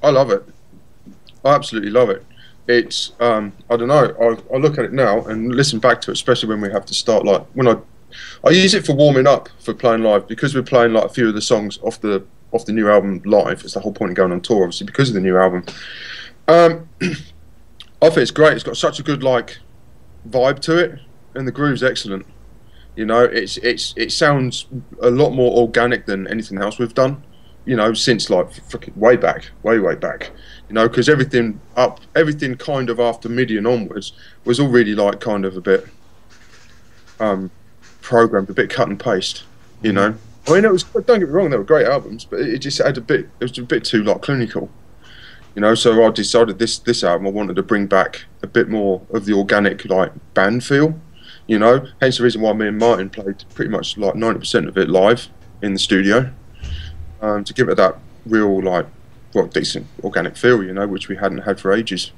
I love it. I absolutely love it. It's I don't know. I look at it now and listen back to it, especially when we have to start like when I use it for warming up for playing live because we're playing like a few of the songs off the new album live. It's the whole point of going on tour, obviously, because of the new album. I think it's great. It's got such a good like vibe to it, and the groove's excellent. You know, it sounds a lot more organic than anything else we've done. You know, since like freaking way back. You know, because everything kind of after MIDI and onwards was all really like kind of a bit programmed, a bit cut and paste. You know, I mean, don't get me wrong, they were great albums, but it just had it was a bit too like clinical. You know, so I decided this album I wanted to bring back a bit more of the organic like band feel. You know, hence the reason why me and Martin played pretty much like 90% of it live in the studio, to give it that real like decent organic feel, you know, which we hadn't had for ages.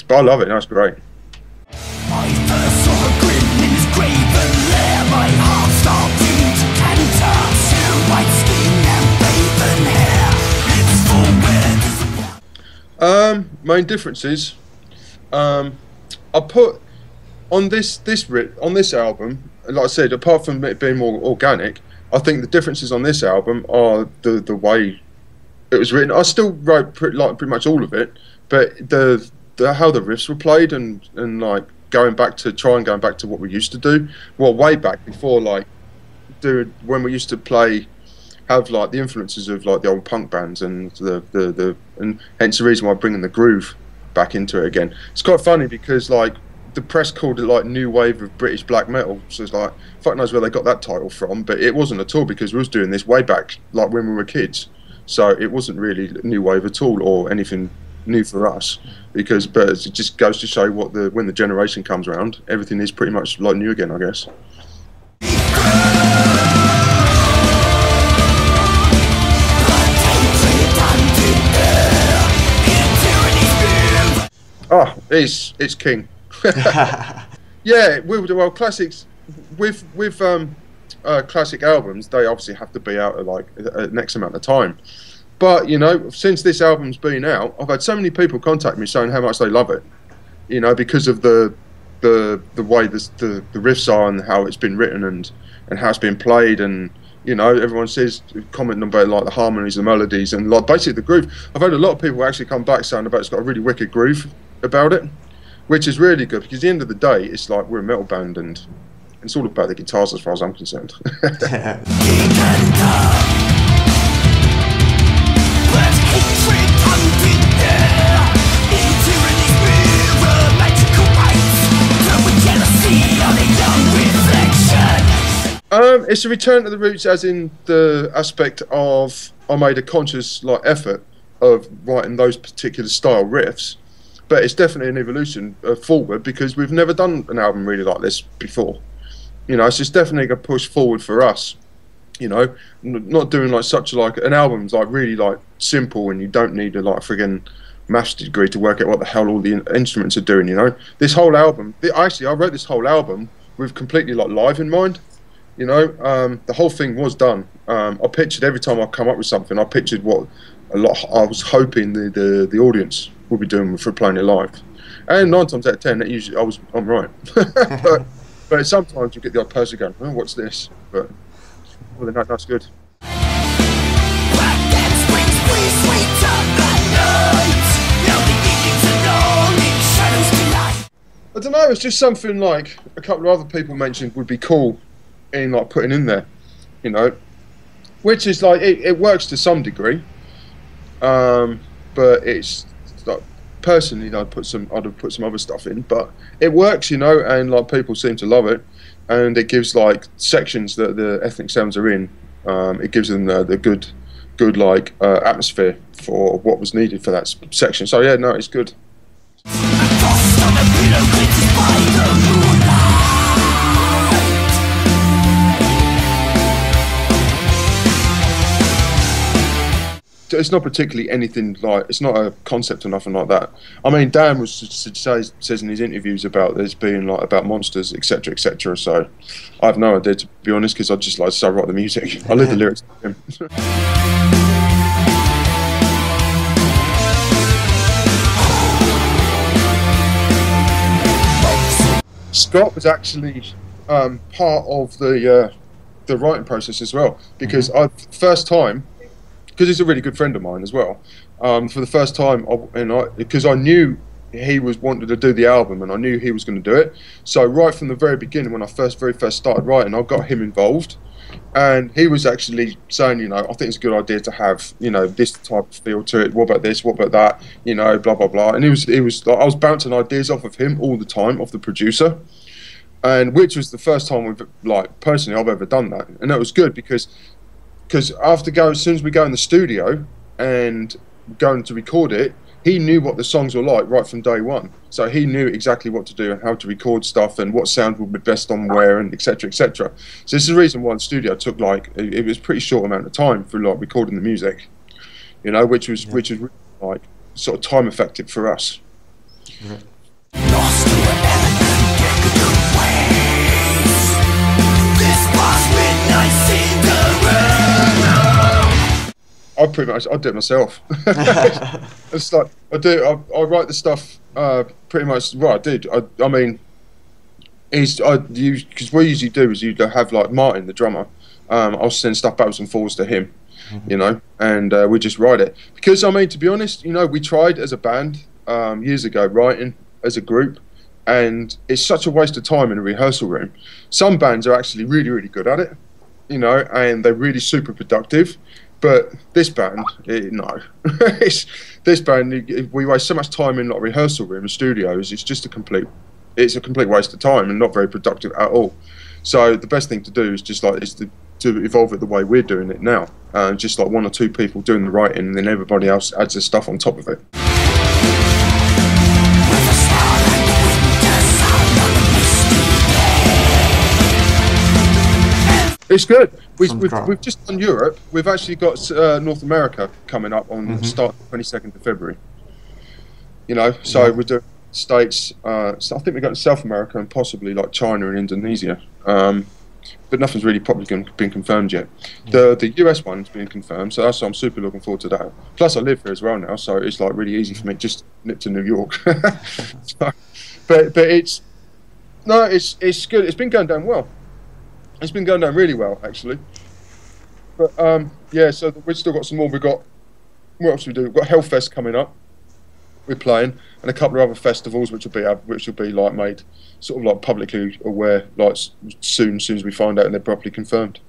But I love it. That's great. I first saw a grin in his graven lair. My heart started to canter to white skin and raven hair. It's for Main differences. I put on this album, like I said, apart from it being more organic, I think the differences on this album are the way it was written. I still wrote pretty much all of it, but the how the riffs were played and like going back to what we used to do, well, way back before like when we used to have like the influences of like the old punk bands and and hence the reason why I'm bringing the groove back into it again. It's quite funny because like the press called it like new wave of British black metal, so it's like fuck knows where they got that title from, but it wasn't at all because we was doing this way back like when we were kids. So it wasn't really new wave at all or anything new for us, but it just goes to show when the generation comes around, everything is pretty much like new again, I guess. Oh, it's king. Yeah, well, classics with classic albums, they obviously have to be out at like a next amount of time. But you know, since this album's been out, I've had so many people contact me saying how much they love it. You know, because of the way the riffs are and how it's been written and how it's been played, and you know, everyone says commenting about like the harmonies, the melodies, and like basically the groove. I've had a lot of people actually come back saying about it's got a really wicked groove about it, which is really good because at the end of the day, it's like we're a metal band and it's all about the guitars as far as I'm concerned. It's a return to the roots, as in the aspect of I made a conscious like effort of writing those particular style riffs, but it's definitely an evolution forward because we've never done an album really like this before. You know, it's just definitely a push forward for us. You know, not doing like such like an album's like really like simple and you don't need a like friggin' maths degree to work out what the hell all the instruments are doing. You know, this whole album, actually I wrote this whole album with completely like live in mind. You know, the whole thing was done. I pictured every time I come up with something, I pictured what I was hoping the audience would be doing for playing it live. And 9 times out of 10, that usually I'm right. but sometimes you get the odd person going, "Oh, what's this?" But well, then that's good. I don't know. It's just something like a couple of other people mentioned would be cool in like putting in there, you know, which is like it works to some degree, but it's like personally I'd have put some other stuff in, but it works, you know, and like people seem to love it, and it gives like sections that the ethnic sounds are in, it gives them the good like atmosphere for what was needed for that section. So yeah, no, it's good. It's not particularly anything like, it's not a concept or nothing like that. I mean, Dan says in his interviews about this being like about monsters, etc., etc. So I have no idea, to be honest, because I just like to write the music. I leave the lyrics to him. Scott was actually part of the writing process as well, because first time, because he's a really good friend of mine as well. For the first time, because I knew he was wanted to do the album, and I knew he was going to do it. So right from the very beginning, when I very first started writing, I got him involved, and he was actually saying, I think it's a good idea to have, this type of feel to it. What about this? What about that? Blah blah blah. And he was like, I was bouncing ideas off of him all the time, off the producer, and which was the first time personally I've ever done that, and that was good because as soon as we go in the studio and going to record it, he knew what the songs were like right from day one. So he knew exactly what to do and how to record stuff and what sound would be best on where, and etc. etc. So this is the reason why the studio took it was a pretty short amount of time for recording the music, which was really, sort of time effective for us. Yeah. Lost to an element, get ways. This was midnight Cinderella. I do it myself. It's like I write the stuff pretty much. Well, I did. I mean, because what we usually do is you have Martin, the drummer. I'll send stuff backwards and forwards to him, and we just write it. Because I mean, to be honest, we tried as a band years ago writing as a group, and it's such a waste of time in a rehearsal room. Some bands are actually really, really good at it, and they're really super productive. But this band, no. This band, we waste so much time in rehearsal room and studios. It's just a complete waste of time and not very productive at all. So the best thing to do is just to evolve it the way we're doing it now. Just one or two people doing the writing, and then everybody else adds their stuff on top of it. It's good. We've just done Europe. We've actually got North America coming up on start 22nd of February. So we're doing States. So I think we're going to South America and possibly China and Indonesia. But nothing's really probably been confirmed yet. The US one's been confirmed, so I'm super looking forward to that. Plus, I live here as well now, so it's really easy for me just to nip to New York. But it's good. It's been going down well. It's been going down really well, actually. But yeah, so we've still got some more. What else we do? We've got Hellfest coming up. We're playing, and a couple of other festivals which will be made sort of publicly aware soon as we find out and they're properly confirmed.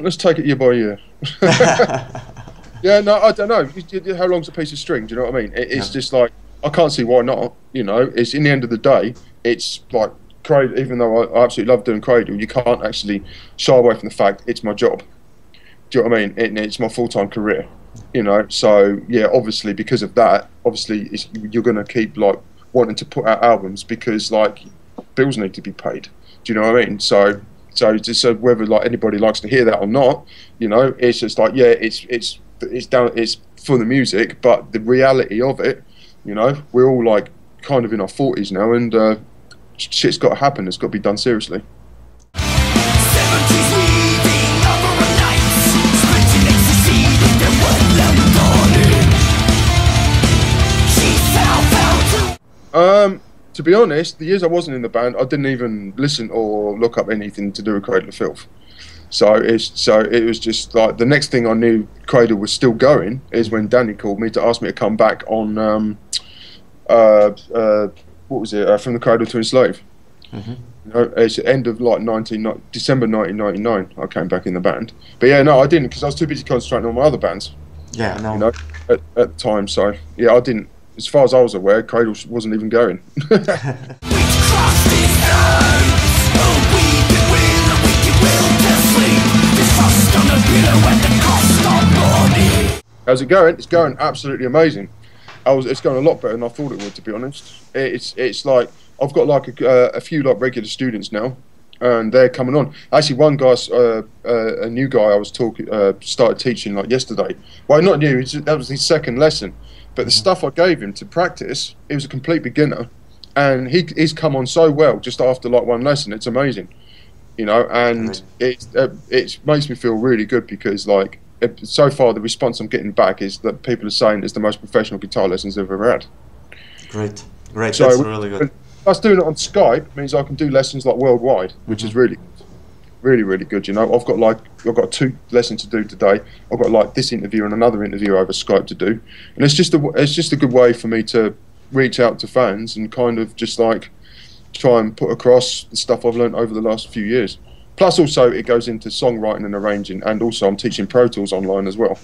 Let's take it year by year. Yeah, no, I don't know. How long's a piece of string? Do you know what I mean? It's just I can't see why not. It's in the end of the day, it's Cradle. Even though I absolutely love doing Cradle, you can't actually shy away from the fact it's my job. Do you know what I mean? It's my full-time career. So yeah, obviously because of that, you're gonna keep wanting to put out albums because bills need to be paid. Do you know what I mean? So whether anybody likes to hear that or not, it's just it's for the music, but the reality of it, we're all kind of in our 40s now, and shit's got to happen. It's got to be done seriously. To be honest, the years I wasn't in the band, I didn't even listen or look up anything to do with Cradle of Filth. So it was just the next thing I knew Cradle was still going is when Danny called me to ask me to come back on what was it, From the Cradle to Enslave. It's the end of December 1999 I came back in the band. But yeah, no, I didn't, because I was too busy concentrating on my other bands. Yeah, no. At the time. So yeah, I didn't. As far as I was aware, Cradle wasn't even going. How's it going? It's going absolutely amazing. It's going a lot better than I thought it would, to be honest. It's I've got a few regular students now, and they're coming on. Actually, one guy's a new guy I was started teaching yesterday. Well, not new. That was his second lesson. But the stuff I gave him to practice, he was a complete beginner, and he's come on so well just after one lesson. It's amazing, and it makes me feel really good because so far the response I'm getting back is that people are saying it's the most professional guitar lessons they've ever had. Great, great. So That's really good. us doing it on Skype means I can do lessons like worldwide, which is really good. Really good. You know, I've got 2 lessons to do today. I've got like this interview and another interview over Skype to do, and it's just a good way for me to reach out to fans and kind of just like try and put across the stuff I've learned over the last few years. Plus, also it goes into songwriting and arranging, and also I'm teaching Pro Tools online as well.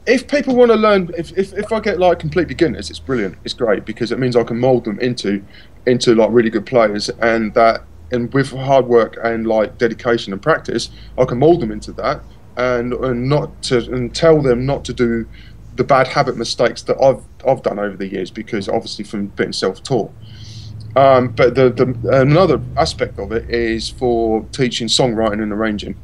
If people want to learn, if I get like complete beginners, it's brilliant. It's great because it means I can mould them into like really good players, and with hard work and like dedication and practice, I can mould them into that, and tell them not to do the bad habit mistakes that I've done over the years, because obviously from being self-taught. But another aspect of it is for teaching songwriting and arranging.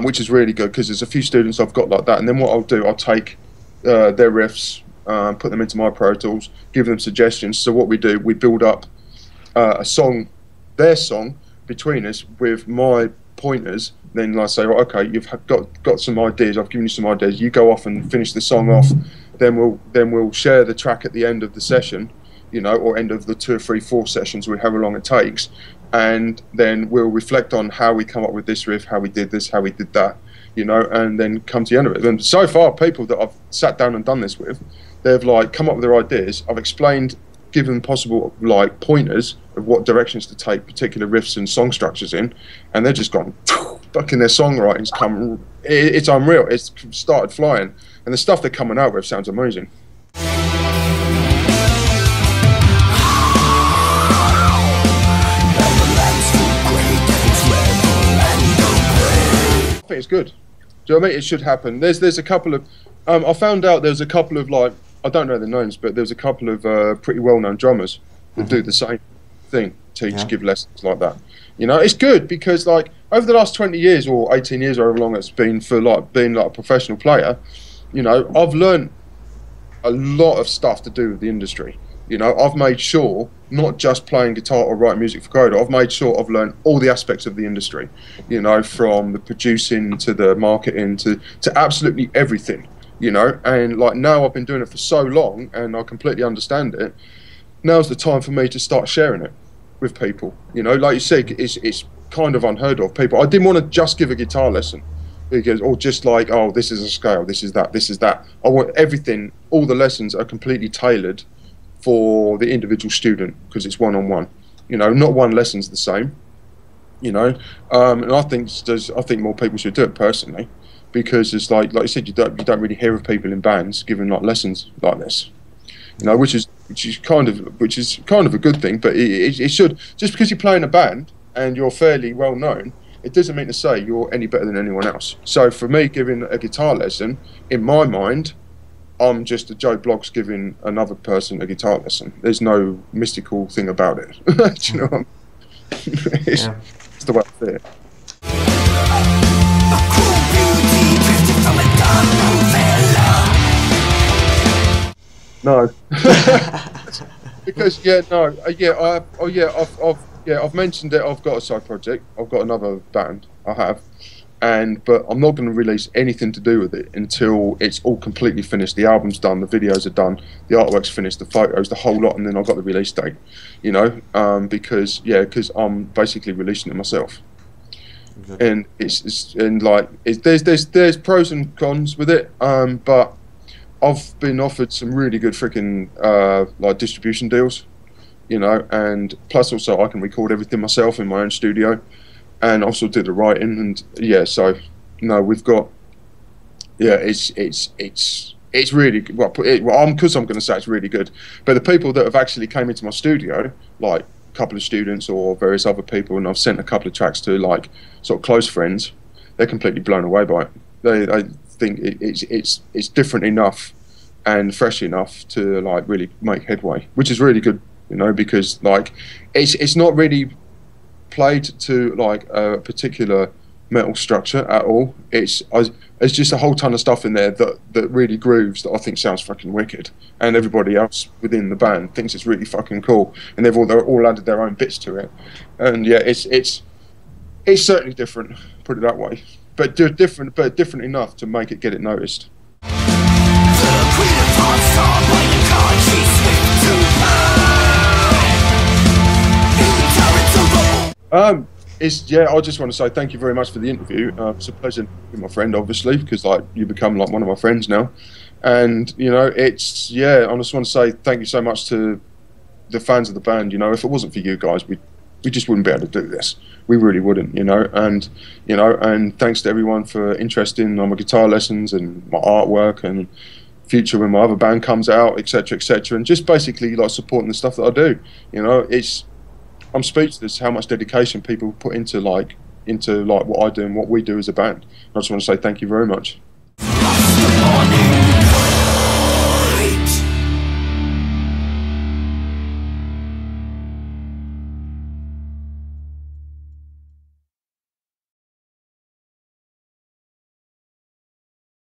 Which is really good because there's a few students I've got like that, and then what I'll do, I'll take their riffs, put them into my Pro Tools, give them suggestions. So what we do, we build up their song between us with my pointers. Then I say, well, okay, you've got some ideas. I've given you some ideas. You go off and finish the song off. Then we'll share the track at the end of the session, you know, or end of the 2 or 3, 4 sessions, however long it takes. And then we'll reflect on how we come up with this riff, how we did this, how we did that, you know, and then come to the end of it. And so far, people that I've sat down and done this with, they've like come up with their ideas. I've explained, given possible like pointers of what directions to take particular riffs and song structures in, and they're just gone, fucking their songwriting's come, it's unreal. It's started flying, and the stuff they're coming out with sounds amazing. I think it's good. Do you know what I mean? It should happen. There's a couple of I found out there's a couple of like, I don't know the names, but there's a couple of pretty well-known drummers that do the same thing, give lessons like that. You know, it's good because like over the last 20 years or 18 years or however long it's been for like being like a professional player, you know, I've learned a lot of stuff to do with the industry. You know, I've made sure, not just playing guitar or writing music for Cradle, I've made sure I've learned all the aspects of the industry, you know, from the producing to the marketing to absolutely everything, you know, and like now I've been doing it for so long and I completely understand it. Now's the time for me to start sharing it with people, you know, like you said, it's kind of unheard of. People, I didn't want to just give a guitar lesson, because, or just like, oh, this is a scale, this is that, this is that. I want everything, all the lessons are completely tailored for the individual student, because it's one-on-one. You know, not one lesson's the same. You know, and I think more people should do it personally, because it's like you said, you don't really hear of people in bands giving like lessons like this. You know, which is kind of a good thing. But it should, just because you play in a band and you're fairly well known, it doesn't mean to say you're any better than anyone else. So for me, giving a guitar lesson, in my mind, I'm just a Joe Bloggs giving another person a guitar lesson. There's no mystical thing about it. Do you know what I mean? It's the way I see it. No. Because I've mentioned it. I've got a side project. I've got another band. I have. But I'm not going to release anything to do with it until it's all completely finished. The album's done, the videos are done, the artwork's finished, the photos, the whole lot, and then I've got the release date. You know, because I'm basically releasing it myself. Okay. And there's pros and cons with it. But I've been offered some really good freaking like distribution deals. You know, and plus also I can record everything myself in my own studio. And also did the writing, and so no, we've got it's really good. I'm going to say it's really good. But the people that have actually came into my studio, like a couple of students or various other people, and I've sent a couple of tracks to like sort of close friends, they're completely blown away by it. I think it's different enough and fresh enough to like really make headway, which is really good, you know, because like it's not really played to like a particular metal structure at all. There's just a whole ton of stuff in there that really grooves, that I think sounds fucking wicked, and everybody else within the band thinks it's really fucking cool, and they're all added their own bits to it. And yeah, it's certainly different, put it that way, but different enough to make it get it noticed. I just want to say thank you very much for the interview. It's a pleasure being my friend, obviously, because like you become like one of my friends now, and you know, I just want to say thank you so much to the fans of the band. You know, if it wasn't for you guys, we just wouldn't be able to do this. We really wouldn't, and thanks to everyone for interest in my guitar lessons and my artwork and future when my other band comes out, etc., etc., and just basically like supporting the stuff that I do. You know, I'm speechless how much dedication people put into what I do and what we do as a band. I just want to say thank you very much.